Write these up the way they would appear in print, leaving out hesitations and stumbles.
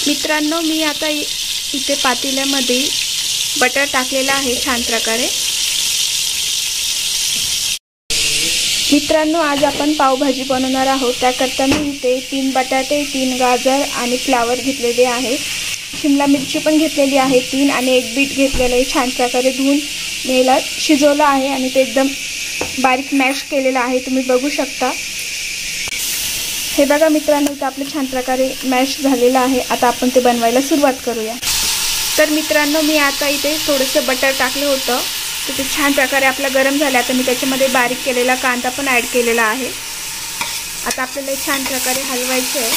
मित्रांनो, मी आता इथे पातेल्यामध्ये बटर टाकलेला आहे छान प्रकारे। मित्रांनो, आज आपण पावभाजी बनवणार आहोत। त्याकरता मी इथे 3 बटाटे, 3 गाजर आणि फ्लावर घेतलेले आहे। शिमला मिरची पण घेतलेली आहे 3 आणि 1 बीट घेतलेले आहे। छान प्रकारे धुवून मेला शिजवला आहे आणि ते एकदम बारीक मॅश केलेला आहे, तुम्ही बघू शकता। हे बघा मित्रांनो, इथे आपले छान प्रकारे मॅश झालेला आहे। आता आपण ते बनवायला सुरुवात करूया। तर मित्रांनो, मी आता इथे थोडेसे बटर टाकले होतं, तर ते छान प्रकारे आपला गरम झाले। आता मी त्याच्यामध्ये बारीक केलेला कांदा पण ॲड केलेला आहे। आता आपल्याला छान प्रकारे हलवायचं आहे।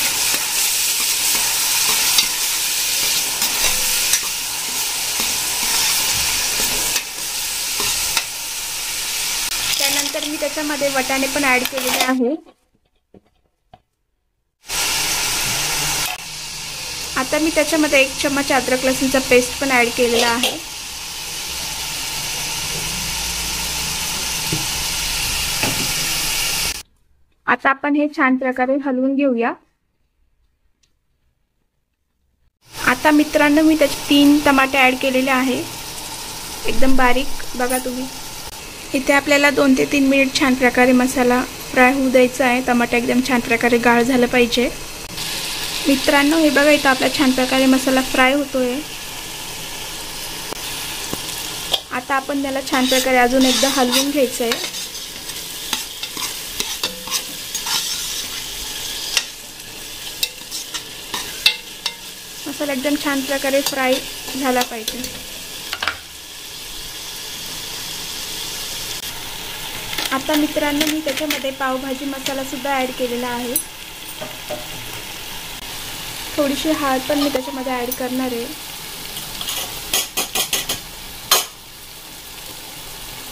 त्यानंतर मी त्याच्यामध्ये वाटाणे पण ॲड केलेले आहे। आता मी त्याच्यामध्ये 1 चम्मच अद्रक लसूणचा पेस्ट पण ॲड केलेला आहे। आता आपण हे छान प्रकारे हलवून घेऊया। आता मित्रांनो, मी त्याचे 3 टमाटे ॲड केलेले आहे, एकदम बारीक। बघा तुम्ही इथे आपल्याला 2 ते 3 मिनिट छान प्रकारे मसाला फ्राय होऊ द्यायचा आहे। टमाटा एकदम छान प्रकारे गाळ झालं पाहिजे। मित्रांनो, हे बघा इथं आपला छान प्रकारे मसाला फ्राय होतोय। आता आपण त्याला छान प्रकारे अजून एकदा हलवून घ्यायचं आहे। मसाला एकदम छान प्रकारे फ्राय झाला पाहिजे। आता मित्रांनो, मी त्याच्यामध्ये पावभाजी मसाला सुद्धा ॲड केलेला आहे। थोडीशी हळद पण मी त्याच्यामध्ये ॲड करणार आहे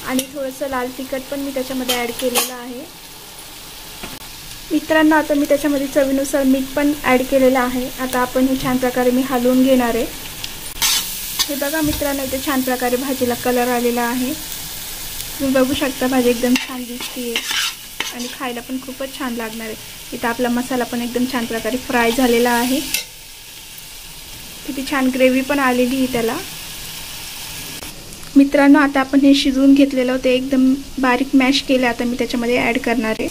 आणि थोडंसं लाल तिखट पण मी त्याच्यामध्ये ॲड केलेलं आहे। मित्रांनो, आता मी त्याच्यामध्ये चवीनुसार मीठ पण ॲड केलेलं आहे। आता आपण हे छान प्रकारे मी हलवून घेणार आहे। हे बघा मित्रांनो, इथे छान प्रकारे भाजीला कलर आलेला आहे, तुम्ही बघू शकता। भाजी एकदम छान दिसते आणि खायला पण खूपच छान लागणार आहे। इथं आपला मसाला पण एकदम छान प्रकारे फ्राय झालेला आहे। किती छान ग्रेव्ही पण आलेली आहे त्याला। मित्रांनो, आता आपण हे शिजवून घेतलेलं होतं, एकदम बारीक मॅश केलं। आता मी त्याच्यामध्ये ॲड करणार आहे।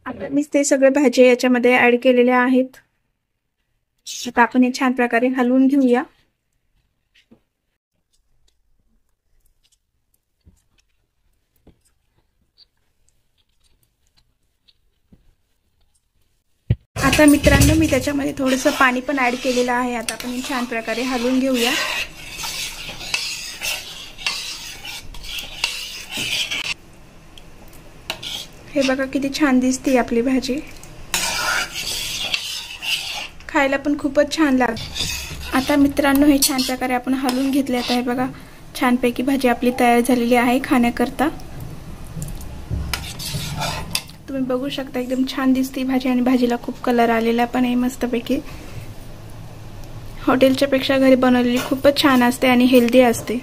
आता मी ते सगळे भाजी याच्यामध्ये ॲड केलेले आहेत। आता आपण हे छान प्रकारे हलवून घेऊया। आता मित्रांनो, मी त्याच्यामध्ये थोडंसं पाणी पण ॲड केलेलं आहे। आता आपण हे छान प्रकारे हलवून घेऊया। हे बघा किती छान दिसते आपली भाजी, खायला पण खूपच छान लागते। आता मित्रांनो, हे छान प्रकारे आपण हलवून घेतले। आता हे बघा छानपैकी भाजी आपली तयार झालेली आहे खाण्याकरता। तुम्ही बघू शकता एकदम छान दिसते भाजी आणि भाजीला खूप कलर आलेला पण आहे मस्तपैकी। हॉटेलच्या पेक्षा घरी बनवलेली खूपच छान असते आणि हेल्दी असते।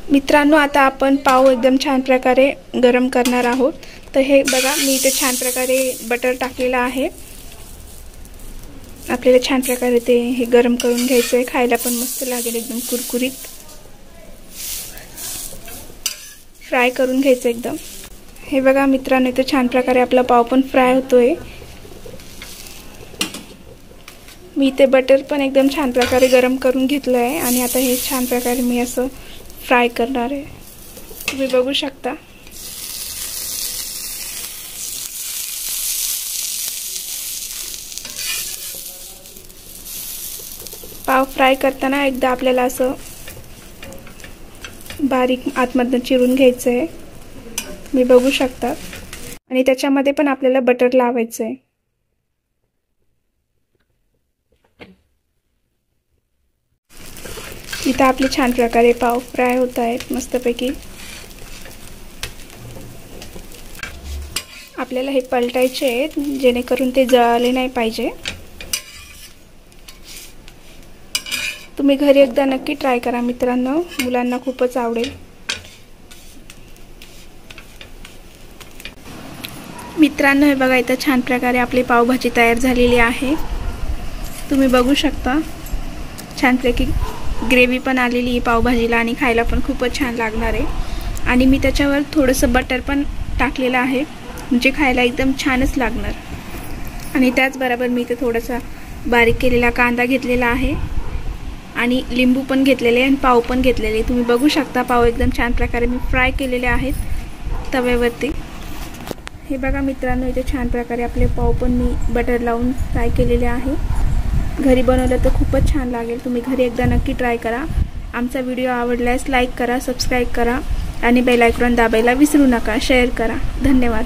मित्रांनो, आता आपण पाव एकदम छान प्रकारे गरम करणार आहोत। तर हे बघा, मी इथे छान प्रकारे बटर टाकलेलं आहे। आपल्याला छान प्रकारे ते हे गरम करून घ्यायचं आहे, खायला पण मस्त लागेल, एकदम कुरकुरीत फ्राय करून घ्यायचं एकदम। हे बघा मित्रांनो, इथे छान प्रकारे आपला पाव पण फ्राय होतोय। मी इथे बटर पण एकदम छान प्रकारे गरम करून घेतलं आहे आणि आता हे छान प्रकारे मी असं फ्राय करणार आहे, तुम्ही बघू शकता। पाव फ्राय करताना एकदा आपल्याला असं बारीक आतमधनं चिरून घ्यायचं आहे, तुम्ही बघू शकता। आणि त्याच्यामध्ये पण आपल्याला बटर लावायचं आहे। इथं आपले छान प्रकारे पाव फ्राय होत आहेत मस्तपैकी। आपल्याला हे पलटायचे आहेत जेणेकरून ते जळाले नाही पाहिजे। तुम्ही घरी एकदा नक्की ट्राय करा मित्रांनो, मुलांना खूपच आवडेल। मित्रांनो हे बघा, इथं छान प्रकारे आपली पावभाजी तयार झालेली आहे। तुम्ही बघू शकता छानपैकी ग्रेव्ही पण आलेली आहे पावभाजीला आणि खायला पण खूपच छान लागणार आहे। आणि मी त्याच्यावर थोडंसं बटर पण टाकलेलं आहे, म्हणजे खायला एकदम छानच लागणार। आणि त्याचबरोबर मी इथे थोडासा बारीक केलेला कांदा घेतलेला आहे आणि लिंबू पण घेतलेले आणि पाव पण घेतलेले। तुम्ही बघू शकता पाव एकदम छान प्रकारे मी फ्राय केलेले आहेत तव्यावरती। हे बघा मित्रांनो, इथे छान प्रकारे आपले पाव पण मी बटर लावून फ्राय केलेले आहे। घरी बनवलं तर खूपच छान लागेल, तुम्ही घरी एकदा नक्की ट्राय करा। आमचा व्हिडिओ आवडल्यास लाईक करा, सबस्क्राईब करा आणि बेल आयकॉन दाबायला विसरू नका, शेअर करा। धन्यवाद।